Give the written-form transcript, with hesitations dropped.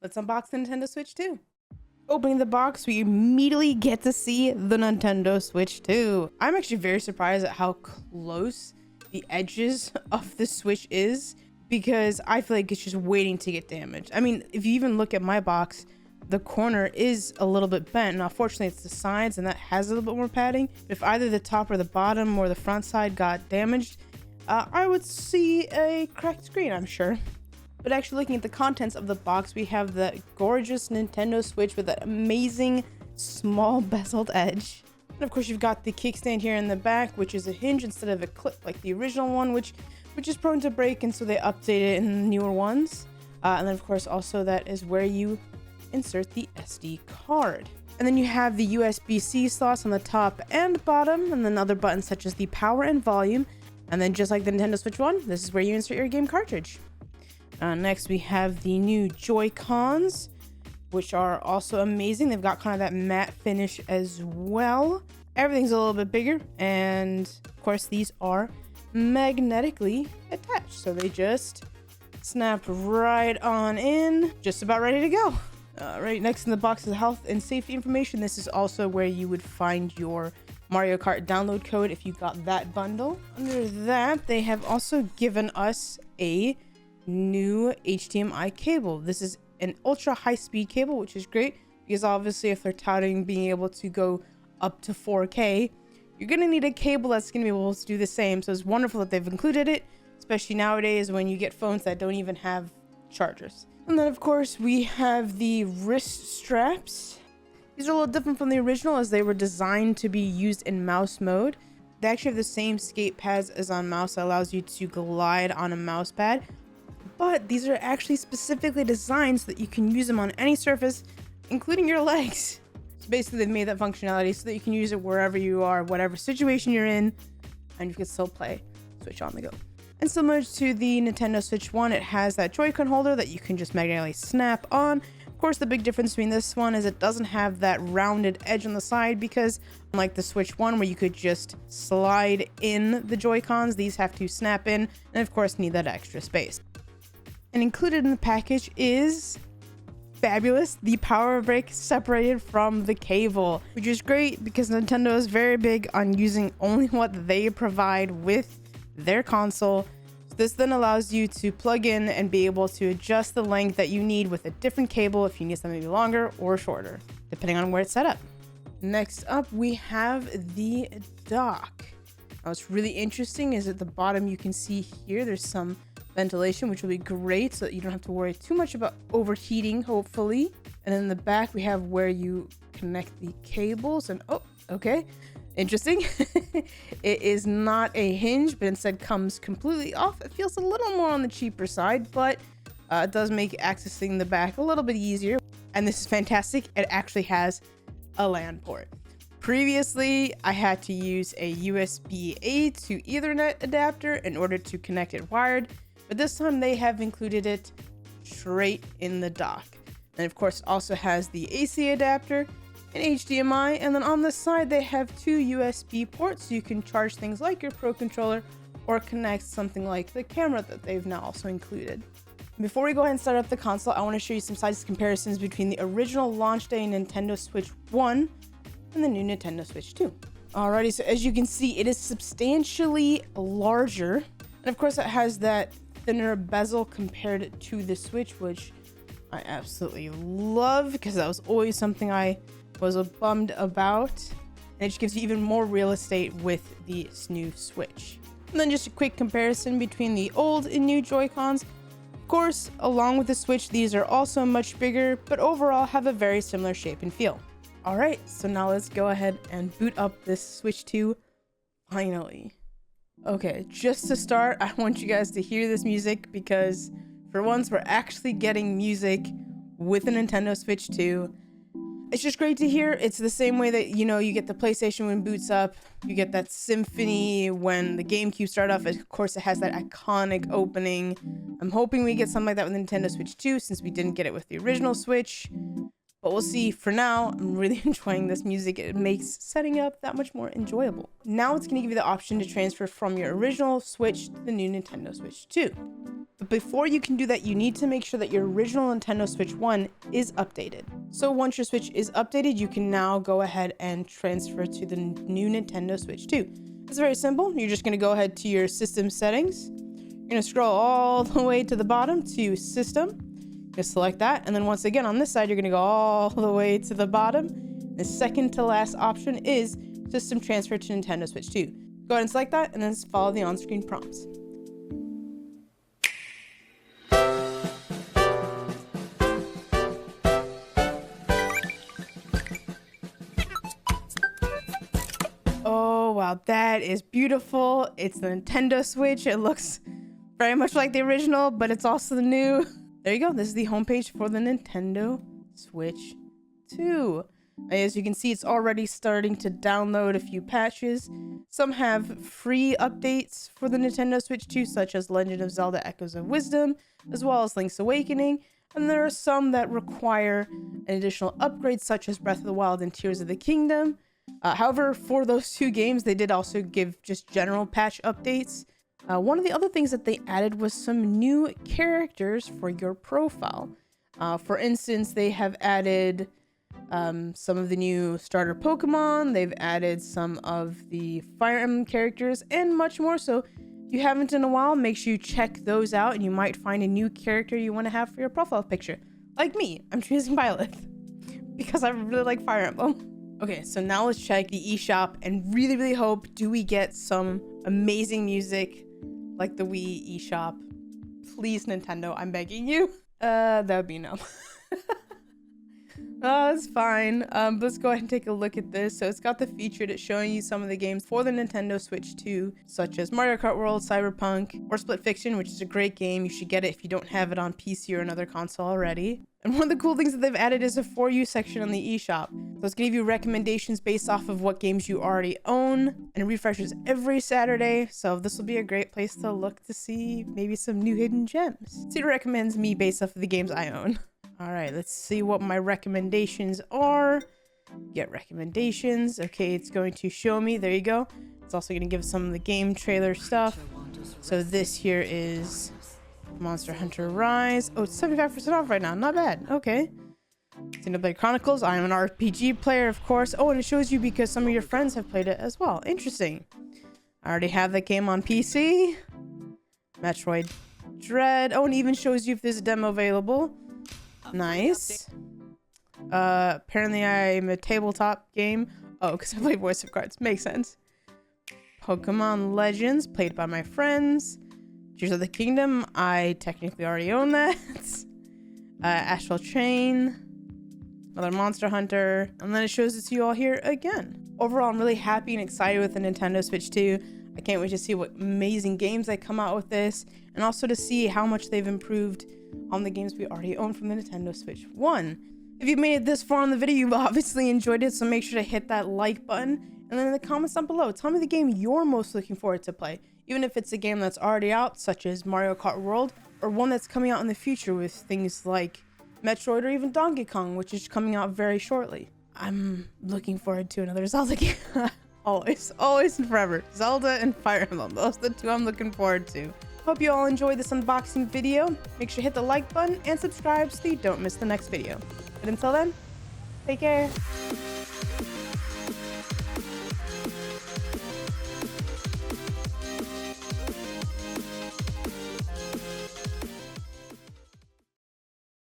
let's unbox the Nintendo Switch 2. Opening the box, we immediately get to see the Nintendo Switch 2. I'm actually very surprised at how close the edges of the Switch is, because I feel like it's just waiting to get damaged. I mean, if you even look at my box, the corner is a little bit bent. Now, fortunately, it's the sides, and that has a little bit more padding. If either the top or the bottom or the front side got damaged, I would see a cracked screen, I'm sure. But actually looking at the contents of the box, we have the gorgeous Nintendo Switch with that amazing small bezeled edge. And of course, you've got the kickstand here in the back, which is a hinge instead of a clip like the original one, which is prone to break, and so they updated it in the newer ones. And then of course, also that is where you insert the SD card. And then you have the USB-C slots on the top and bottom, and then other buttons such as the power and volume. And then just like the Nintendo Switch 1, this is where you insert your game cartridge. Next, we have the new Joy-Cons, which are also amazing. They've got kind of that matte finish as well. Everything's a little bit bigger, and of course, these are magnetically attached, so they just snap right on in, just about ready to go. Right next in the box is health and safety information. This is also where you would find your Mario Kart download code if you got that bundle. Under that, they have also given us a new HDMI cable. This is an ultra high-speed cable, which is great because obviously if they're touting being able to go up to 4K, you're gonna need a cable that's gonna be able to do the same. So it's wonderful that they've included it, especially nowadays when you get phones that don't even have chargers. And then of course we have the wrist straps. These are a little different from the original as they were designed to be used in mouse mode. They actually have the same skate pads as on mouse that allows you to glide on a mouse pad, but these are actually specifically designed so that you can use them on any surface, including your legs. So basically they've made that functionality so that you can use it wherever you are, whatever situation you're in, and you can still play Switch on the go. And similar to the Nintendo Switch 1, it has that Joy-Con holder that you can just magnetically snap on. Of course, the big difference between this one is it doesn't have that rounded edge on the side, because unlike the Switch 1 where you could just slide in the Joy-Cons, these have to snap in and of course need that extra space. And included in the package is fabulous, the power brick separated from the cable, which is great because Nintendo is very big on using only what they provide with their console. So this then allows you to plug in and be able to adjust the length that you need with a different cable if you need something to be longer or shorter, depending on where it's set up. Next up, we have the dock. Now, what's really interesting is at the bottom you can see here there's some ventilation, which will be great so that you don't have to worry too much about overheating, hopefully. And in the back we have where you connect the cables, and oh, okay, interesting. It is not a hinge, but instead comes completely off. It feels a little more on the cheaper side, but it does make accessing the back a little bit easier. And this is fantastic, it actually has a LAN port. Previously, I had to use a USB-A to Ethernet adapter in order to connect it wired, but this time they have included it straight in the dock. And of course, it also has the AC adapter and HDMI, and then on the side they have two USB ports so you can charge things like your Pro Controller or connect something like the camera that they've now also included. Before we go ahead and start up the console, I want to show you some size comparisons between the original launch day Nintendo Switch 1 and the new Nintendo Switch 2. Alrighty, so as you can see, it is substantially larger. And of course, it has that thinner bezel compared to the Switch, which I absolutely love because that was always something I was bummed about. And it just gives you even more real estate with this new Switch. And then just a quick comparison between the old and new Joy-Cons. Of course, along with the Switch, these are also much bigger, but overall have a very similar shape and feel. Alright, so now let's go ahead and boot up this Switch 2, finally. Okay, just to start, I want you guys to hear this music because for once we're actually getting music with the Nintendo Switch 2. It's just great to hear. It's the same way that, you know, you get the PlayStation when it boots up, you get that symphony when the GameCube started off. Of course, it has that iconic opening. I'm hoping we get something like that with the Nintendo Switch 2 since we didn't get it with the original Switch. But we'll see. For now, I'm really enjoying this music. It makes setting up that much more enjoyable. Now it's going to give you the option to transfer from your original Switch to the new Nintendo Switch 2. But before you can do that, you need to make sure that your original Nintendo Switch 1 is updated. So once your Switch is updated, you can now go ahead and transfer to the new Nintendo Switch 2. It's very simple. You're just going to go ahead to your system settings. You're going to scroll all the way to the bottom to system. Just select that. And then once again, on this side, you're going to go all the way to the bottom. The second to last option is system transfer to Nintendo Switch 2. Go ahead and select that and then follow the on-screen prompts. Oh, wow, that is beautiful. It's the Nintendo Switch. It looks very much like the original, but it's also the new. There you go. This is the homepage for the Nintendo Switch 2. As you can see, it's already starting to download a few patches. Some have free updates for the Nintendo Switch 2, such as Legend of Zelda Echoes of Wisdom, as well as Link's Awakening. And there are some that require an additional upgrade, such as Breath of the Wild and Tears of the Kingdom. However, for those two games, they did also give just general patch updates. One of the other things that they added was some new characters for your profile. For instance, they have added some of the new starter Pokemon. They've added some of the Fire Emblem characters and much more. So if you haven't in a while, make sure you check those out and you might find a new character you want to have for your profile picture. Like me, I'm choosing Violet because I really like Fire Emblem. Okay, so now let's check the eShop and really hope do we get some amazing music like the Wii eShop. Please, Nintendo, I'm begging you. That would be no. Oh, it's fine. Let's go ahead and take a look at this. So it's got the feature that's showing you some of the games for the Nintendo Switch 2, such as Mario Kart World, Cyberpunk, or Split Fiction, which is a great game. You should get it if you don't have it on PC or another console already. And one of the cool things that they've added is a For You section on the eShop. So it's going to give you recommendations based off of what games you already own, and it refreshes every Saturday. So this will be a great place to look to see maybe some new hidden gems. So it recommends me based off of the games I own. All right, let's see what my recommendations are. Get recommendations. Okay, it's going to show me. There you go. It's also going to give some of the game trailer stuff. So this here is Monster Hunter Rise. Oh, it's 75% off right now. Not bad. Okay. Xenoblade Chronicles. I am an RPG player, of course. Oh, and it shows you because some of your friends have played it as well. Interesting. I already have that game on PC. Metroid Dread. Oh, and it even shows you if there's a demo available. Nice. Apparently I'm a tabletop game. Oh, because I play Voice of Cards. Makes sense. Pokemon Legends, played by my friends. Tears of the Kingdom, I technically already own that. Astral Chain. Another Monster Hunter. And then it shows it to you all here again. Overall, I'm really happy and excited with the Nintendo Switch 2. I can't wait to see what amazing games they come out with this. And also to see how much they've improved on the games we already own from the Nintendo Switch 1. If you've made it this far in the video, you've obviously enjoyed it, so make sure to hit that like button. And then in the comments down below, tell me the game you're most looking forward to play. Even if it's a game that's already out, such as Mario Kart World, or one that's coming out in the future with things like Metroid or even Donkey Kong, which is coming out very shortly. I'm looking forward to another Zelda game. Always and forever. Zelda and Fire Emblem. Those are the two I'm looking forward to. Hope you all enjoyed this unboxing video. Make sure to hit the like button and subscribe so you don't miss the next video. But until then, take care.